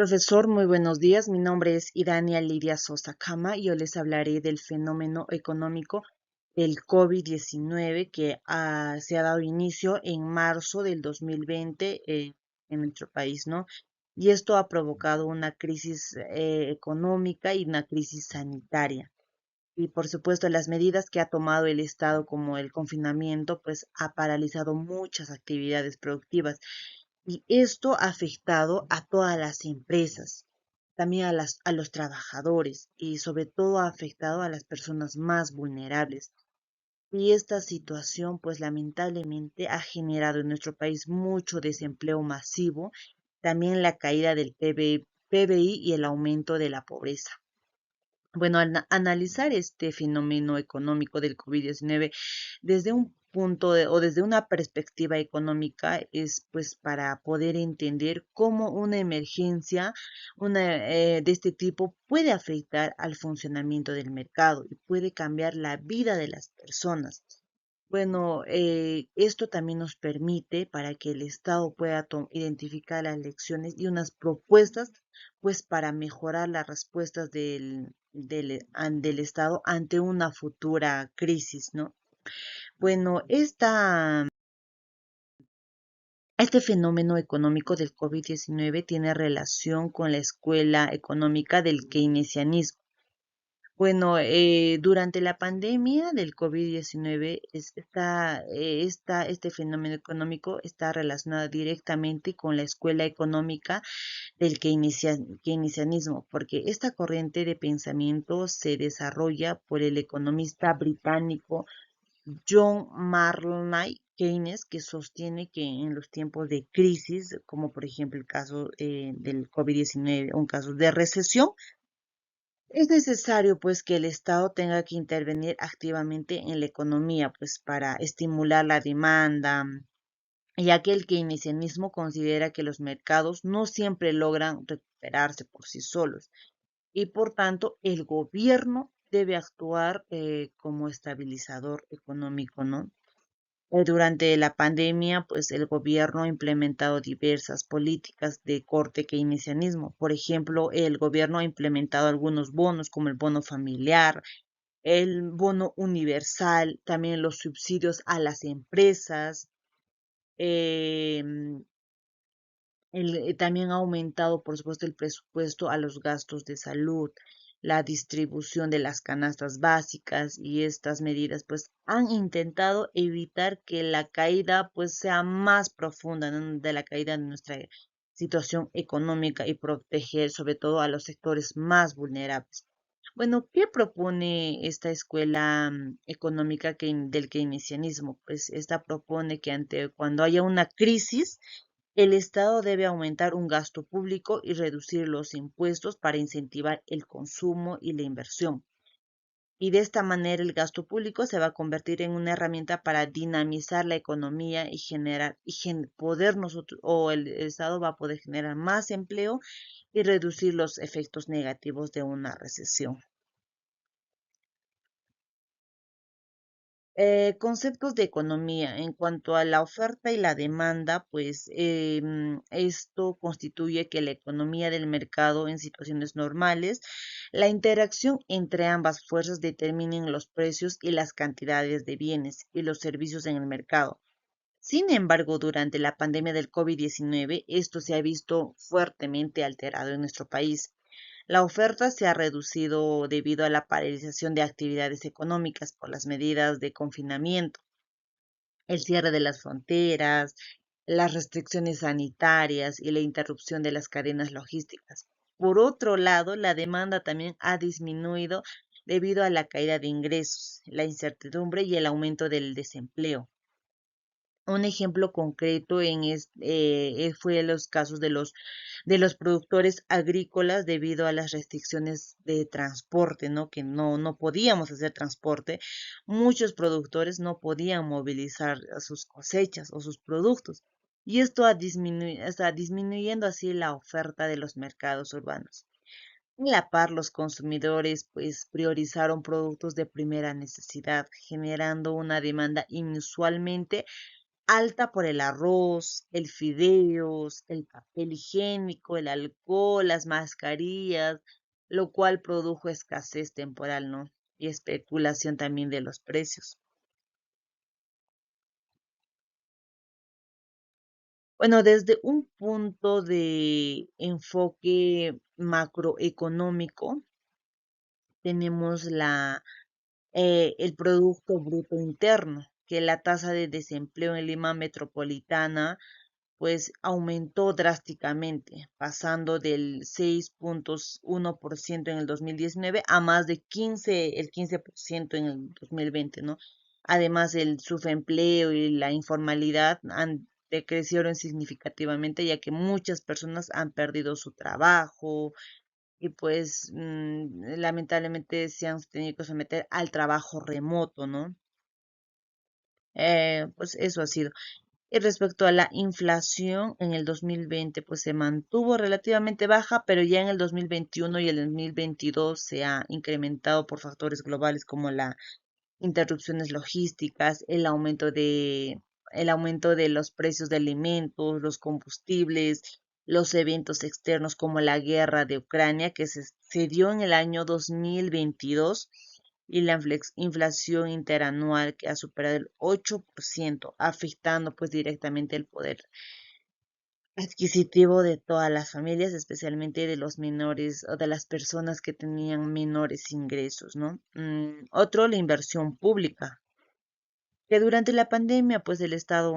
Profesor, muy buenos días. Mi nombre es Irania Lidia Sosa Cama y yo les hablaré del fenómeno económico del COVID-19 que se ha dado inicio en marzo del 2020 en nuestro país, ¿no? Y esto ha provocado una crisis económica y una crisis sanitaria. Y por supuesto, las medidas que ha tomado el Estado, como el confinamiento, pues ha paralizado muchas actividades productivas. Y esto ha afectado a todas las empresas, también a los trabajadores y sobre todo ha afectado a las personas más vulnerables. Y esta situación, pues lamentablemente, ha generado en nuestro país mucho desempleo masivo, también la caída del PBI y el aumento de la pobreza. Bueno, al analizar este fenómeno económico del COVID-19 desde un o desde una perspectiva económica es pues para poder entender cómo una emergencia de este tipo puede afectar al funcionamiento del mercado y puede cambiar la vida de las personas. Bueno, esto también nos permite para que el Estado pueda identificar las lecciones y unas propuestas, pues para mejorar las respuestas del Estado ante una futura crisis, ¿no? Bueno, este fenómeno económico del COVID-19 tiene relación con la escuela económica del keynesianismo. Bueno, durante la pandemia del COVID-19, este fenómeno económico está relacionado directamente con la escuela económica del keynesianismo, porque esta corriente de pensamiento se desarrolla por el economista británico John Maynard Keynes, que sostiene que en los tiempos de crisis, como por ejemplo el caso del COVID-19, un caso de recesión, es necesario pues que el Estado tenga que intervenir activamente en la economía pues para estimular la demanda, ya que el keynesianismo considera que los mercados no siempre logran recuperarse por sí solos y por tanto el gobierno debe actuar como estabilizador económico, ¿no? Durante la pandemia, pues el gobierno ha implementado diversas políticas de corte keynesianismo. Por ejemplo, el gobierno ha implementado algunos bonos como el bono familiar, el bono universal, también los subsidios a las empresas. em, También ha aumentado, por supuesto, el presupuesto a los gastos de salud, la distribución de las canastas básicas y estas medidas pues han intentado evitar que la caída pues sea más profunda, ¿no? De la caída de nuestra situación económica y proteger sobre todo a los sectores más vulnerables. Bueno, ¿qué propone esta escuela económica del keynesianismo? Pues esta propone que cuando haya una crisis, el Estado debe aumentar un gasto público y reducir los impuestos para incentivar el consumo y la inversión. Y de esta manera el gasto público se va a convertir en una herramienta para dinamizar la economía y poder nosotros o el Estado va a poder generar más empleo y reducir los efectos negativos de una recesión. Conceptos de economía. En cuanto a la oferta y la demanda, pues esto constituye que la economía del mercado en situaciones normales, la interacción entre ambas fuerzas determinen los precios y las cantidades de bienes y los servicios en el mercado. Sin embargo, durante la pandemia del COVID-19, esto se ha visto fuertemente alterado en nuestro país. La oferta se ha reducido debido a la paralización de actividades económicas por las medidas de confinamiento, el cierre de las fronteras, las restricciones sanitarias y la interrupción de las cadenas logísticas. Por otro lado, la demanda también ha disminuido debido a la caída de ingresos, la incertidumbre y el aumento del desempleo. Un ejemplo concreto fue los casos de los productores agrícolas debido a las restricciones de transporte, ¿no? Que no podíamos hacer transporte. Muchos productores no podían movilizar sus cosechas o sus productos. Y esto está disminuyendo así la oferta de los mercados urbanos. A la par, los consumidores pues priorizaron productos de primera necesidad, generando una demanda inusualmente alta por el arroz, el fideos, el papel higiénico, el alcohol, las mascarillas, lo cual produjo escasez temporal, ¿no? Y especulación también de los precios. Bueno, desde un punto de enfoque macroeconómico, tenemos el Producto Bruto Interno, que la tasa de desempleo en Lima Metropolitana pues aumentó drásticamente, pasando del 6,1% en el 2019 a más de el 15% en el 2020, ¿no? Además, el subempleo y la informalidad decrecieron significativamente, ya que muchas personas han perdido su trabajo y pues lamentablemente se han tenido que someter al trabajo remoto, ¿no? Pues eso ha sido. Y respecto a la inflación, en el 2020 pues se mantuvo relativamente baja, pero ya en el 2021 y el 2022 se ha incrementado por factores globales como las interrupciones logísticas, el aumento de los precios de alimentos, los combustibles, los eventos externos como la guerra de Ucrania que se dio en el año 2022 y la inflación interanual que ha superado el 8%, afectando pues directamente el poder adquisitivo de todas las familias, especialmente de los menores o de las personas que tenían menores ingresos, ¿no? Otro, la inversión pública, que durante la pandemia pues el Estado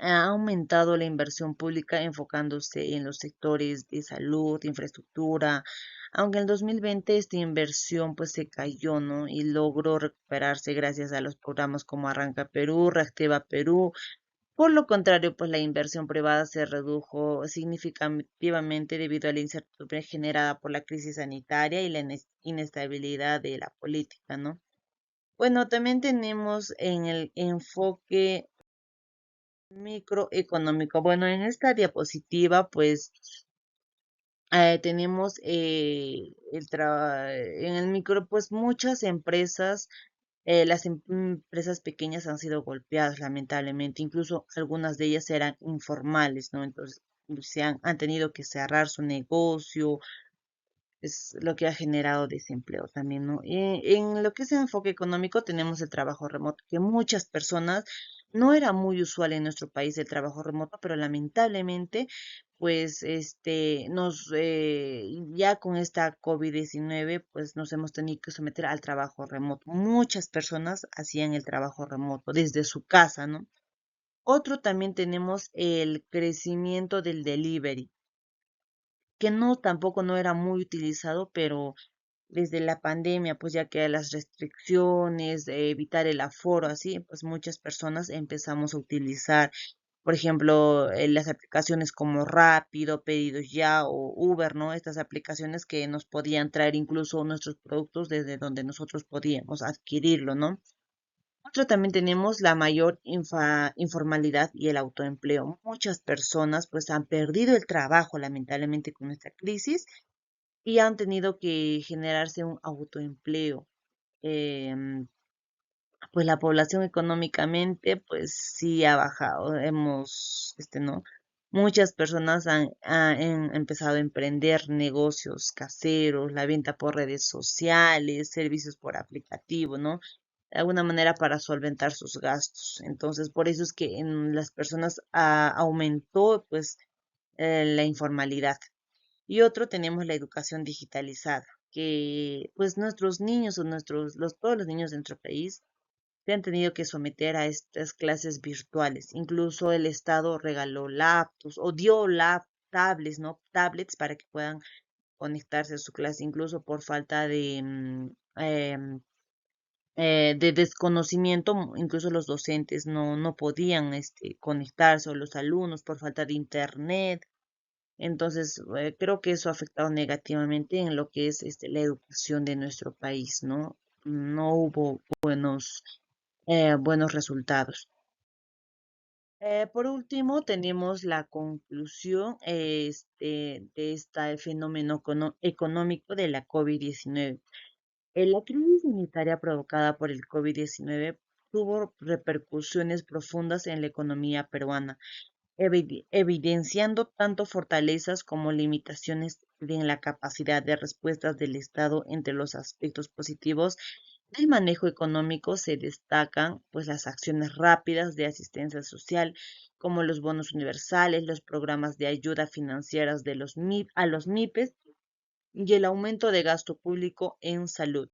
ha aumentado la inversión pública enfocándose en los sectores de salud, infraestructura, aunque en el 2020 esta inversión pues se cayó, ¿no? Y logró recuperarse gracias a los programas como Arranca Perú, Reactiva Perú. Por lo contrario, pues la inversión privada se redujo significativamente debido a la incertidumbre generada por la crisis sanitaria y la inestabilidad de la política, ¿no? Bueno, también tenemos en el enfoque microeconómico. Bueno, en esta diapositiva, pues tenemos en el micro, pues muchas empresas, empresas pequeñas han sido golpeadas, lamentablemente. Incluso algunas de ellas eran informales, ¿no? Entonces, han tenido que cerrar su negocio, es lo que ha generado desempleo también, ¿no? En lo que es el enfoque económico tenemos el trabajo remoto, que muchas personas, no era muy usual en nuestro país el trabajo remoto, pero lamentablemente, pues, ya con esta COVID-19, pues nos hemos tenido que someter al trabajo remoto. Muchas personas hacían el trabajo remoto desde su casa, ¿no? Otro también tenemos el crecimiento del delivery, que no tampoco no era muy utilizado, pero desde la pandemia, pues ya que las restricciones, de evitar el aforo, así, pues muchas personas empezamos a utilizar, por ejemplo, las aplicaciones como Rápido, Pedidos Ya o Uber, ¿no? Estas aplicaciones que nos podían traer incluso nuestros productos desde donde nosotros podíamos adquirirlo, ¿no? Otro también tenemos la mayor informalidad y el autoempleo. Muchas personas pues han perdido el trabajo lamentablemente con esta crisis y han tenido que generarse un autoempleo. Em, pues la población económicamente, pues sí ha bajado. ¿No? Muchas personas han empezado a emprender negocios caseros, la venta por redes sociales, servicios por aplicativo, ¿no? De alguna manera para solventar sus gastos. Entonces, por eso es que en las personas aumentó, pues, la informalidad. Y otro tenemos la educación digitalizada, que pues nuestros niños o todos los niños de nuestro país se han tenido que someter a estas clases virtuales. Incluso el Estado regaló laptops o dio tablets, ¿no? Tablets para que puedan conectarse a su clase, incluso por falta de desconocimiento, incluso los docentes no podían conectarse o los alumnos por falta de internet. Entonces, creo que eso ha afectado negativamente en lo que es la educación de nuestro país, ¿no? No hubo buenos resultados. Por último, tenemos la conclusión de este fenómeno económico de la COVID-19. La crisis sanitaria provocada por el COVID-19 tuvo repercusiones profundas en la economía peruana, evidenciando tanto fortalezas como limitaciones en la capacidad de respuestas del Estado. Entre los aspectos positivos del manejo económico se destacan pues las acciones rápidas de asistencia social, como los bonos universales, los programas de ayuda financieras de los MIP, a los MIPES y el aumento de gasto público en salud.